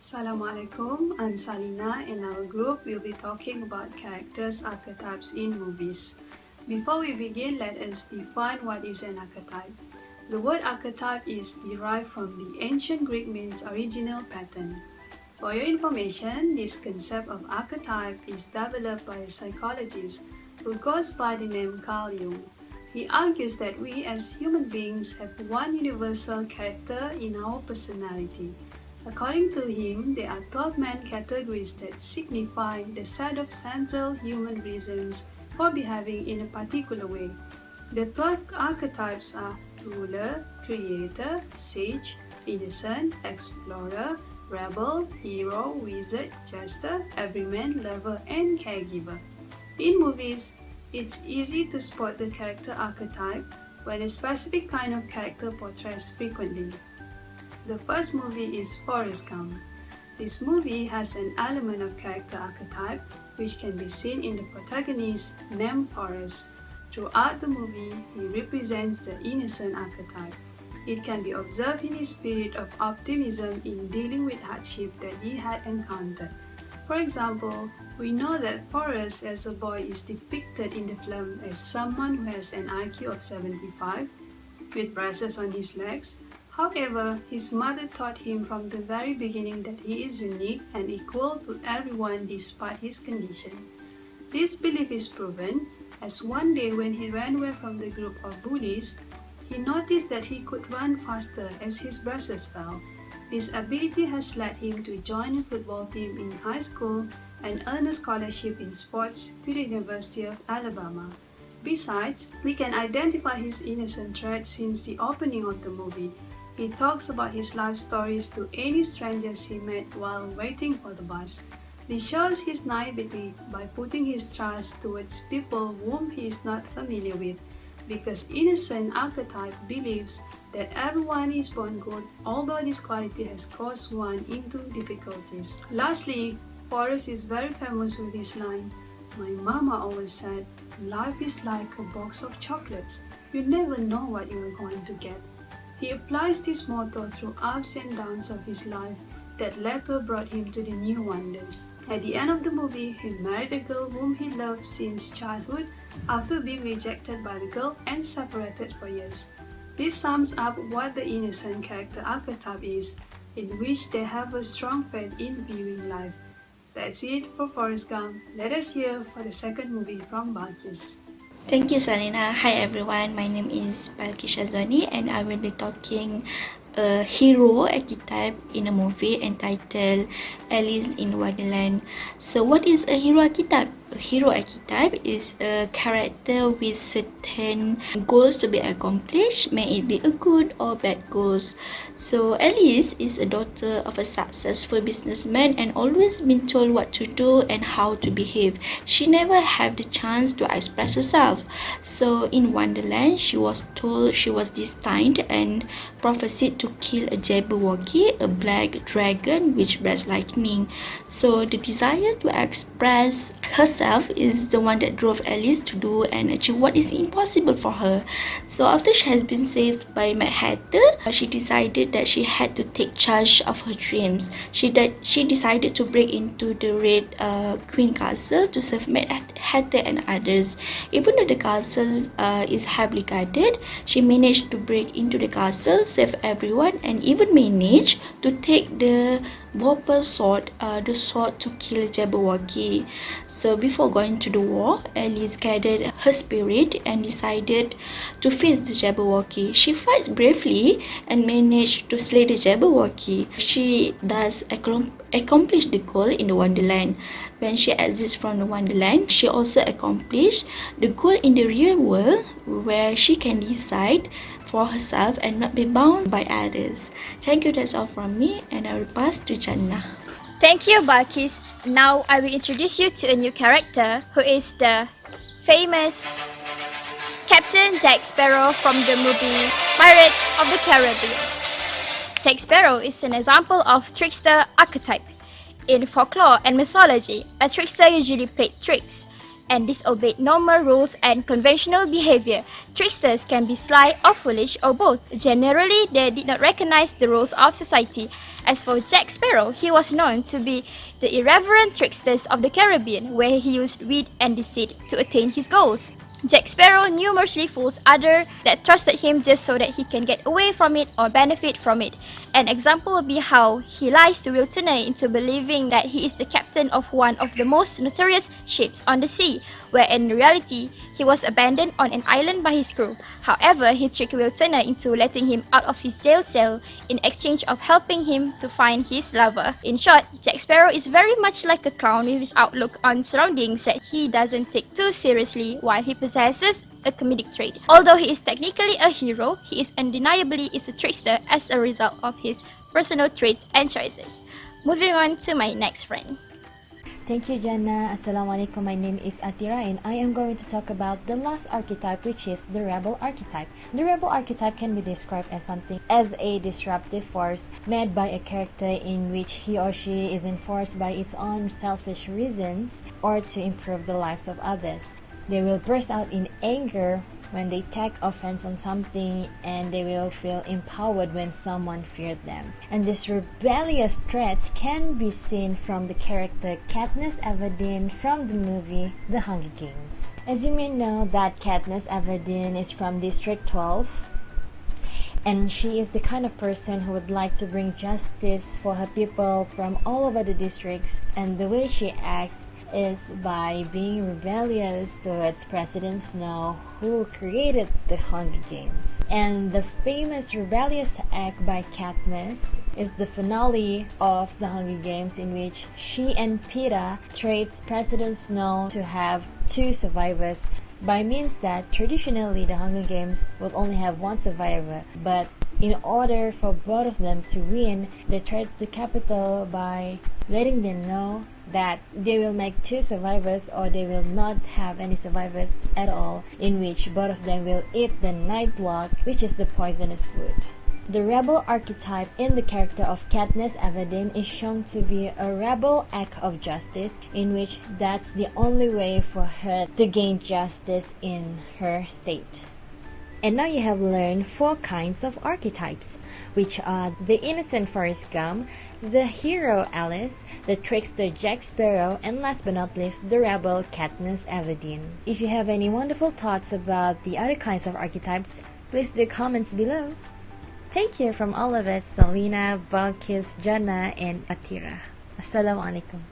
Assalamualaikum, I'm Salina. In our group, we'll be talking about characters archetypes in movies. Before we begin, let us define what is an archetype. The word archetype is derived from the ancient Greek means original pattern. For your information, this concept of archetype is developed by a psychologist who goes by the name Carl Jung. He argues that we as human beings have one universal character in our personality. According to him, there are 12 main categories that signify the set of central human reasons for behaving in a particular way. The 12 archetypes are ruler, creator, sage, innocent, explorer, rebel, hero, wizard, jester, everyman, lover, and caregiver. In movies, it's easy to spot the character archetype when a specific kind of character portrays frequently. The first movie is Forrest Gump. This movie has an element of character archetype which can be seen in the protagonist named Forrest. Throughout the movie, he represents the innocent archetype. It can be observed in his spirit of optimism in dealing with hardship that he had encountered. For example, we know that Forrest as a boy is depicted in the film as someone who has an IQ of 75, with braces on his legs. However, his mother taught him from the very beginning that he is unique and equal to everyone despite his condition. This belief is proven as one day when he ran away from the group of bullies, he noticed that he could run faster as his braces fell. This ability has led him to join a football team in high school and earn a scholarship in sports to the University of Alabama. Besides, we can identify his innocent trait since the opening of the movie. He talks about his life stories to any strangers he met while waiting for the bus. This shows his naivety by putting his trust towards people whom he is not familiar with, because innocent archetype believes that everyone is born good, although this quality has caused one into difficulties. Lastly, Forrest is very famous with his line, "My mama always said, life is like a box of chocolates. You never know what you are going to get." He applies this motto through ups and downs of his life that later brought him to the new wonders. At the end of the movie, he married a girl whom he loved since childhood after being rejected by the girl and separated for years. This sums up what the innocent character archetype is, in which they have a strong faith in viewing life. That's it for Forrest Gump. Let us hear for the second movie from Balqis. Thank you, Salina. Hi everyone, my name is Balqis Syazwani and I will be talking a hero archetype in a movie entitled Alice in Wonderland. So what is a hero archetype? A hero archetype is a character with certain goals to be accomplished, may it be a good or bad goals. So Alice is a daughter of a successful businessman and always been told what to do and how to behave. She never had the chance to express herself. So in Wonderland, she was told she was destined and prophesied to kill a Jabberwocky, a black dragon which breathes lightning. So the desire to express herself is the one that drove Alice to do and achieve what is impossible for her. So after she has been saved by Mad Hatter, she decided that she had to take charge of her dreams. She decided to break into the Red Queen Castle to save Mad Hatter and others. Even though the castle is heavily guarded, she managed to break into the castle, save everyone, and even managed to take the Bopper sword, the sword to kill Jabberwocky. So before going to the war, Alice gathered her spirit and decided to face the Jabberwocky. She fights bravely and managed to slay the Jabberwocky. She does accomplish the goal in the Wonderland. When she exits from the Wonderland, she also accomplished the goal in the real world, where she can decide for herself and not be bound by others. Thank you, that's all from me, and I will pass to Jannah. Thank you, Balqis. Now I will introduce you to a new character who is the famous Captain Jack Sparrow from the movie Pirates of the Caribbean. Jack Sparrow is an example of trickster archetype. In folklore and mythology, a trickster usually played tricks and disobeyed normal rules and conventional behavior. Tricksters can be sly or foolish or both. Generally, they did not recognize the rules of society As for Jack Sparrow, he was known to be the irreverent tricksters of the Caribbean, where he used wit and deceit to attain his goals. Jack Sparrow numerously fools others that trusted him just so that he can get away from it or benefit from it. An example would be how he lies to Will Turner into believing that he is the captain of one of the most notorious ships on the sea, where in reality, he was abandoned on an island by his crew. However, he tricked Will Turner into letting him out of his jail cell in exchange of helping him to find his lover. In short, Jack Sparrow is very much like a clown with his outlook on surroundings that he doesn't take too seriously, while he possesses a comedic trait. Although he is technically a hero, he is undeniably a trickster as a result of his personal traits and choices. Moving on to my next friend. Thank you, Jannah. Assalamualaikum. My name is Athirah and I am going to talk about the last archetype, which is the rebel archetype. The rebel archetype can be described as something as a disruptive force made by a character in which he or she is enforced by its own selfish reasons or to improve the lives of others. They will burst out in anger when they take offense on something, and they will feel empowered when someone feared them. And these rebellious traits can be seen from the character Katniss Everdeen from the movie The Hunger Games. As you may know, that Katniss Everdeen is from District 12, and she is the kind of person who would like to bring justice for her people from all over the districts, and the way she acts is by being rebellious towards President Snow, who created the Hunger Games. And the famous rebellious act by Katniss is the finale of the Hunger Games, in which she and Peeta trades President Snow to have 2 survivors, by means that traditionally the Hunger Games would only have 1 survivor, but in order for both of them to win, they trade the capital by letting them know that they will make 2 survivors or they will not have any survivors at all, in which both of them will eat the night block, which is the poisonous food. The rebel archetype in the character of Katniss Everdeen is shown to be a rebel act of justice, in which that's the only way for her to gain justice in her state. And now you have learned 4 kinds of archetypes, which are the innocent Forrest Gump, the hero Alice, the trickster Jack Sparrow, and last but not least, the rebel Katniss Everdeen. If you have any wonderful thoughts about the other kinds of archetypes, please do comments below. Take care from all of us, Salina, Balqis, Jannah, and Athirah. Assalamualaikum.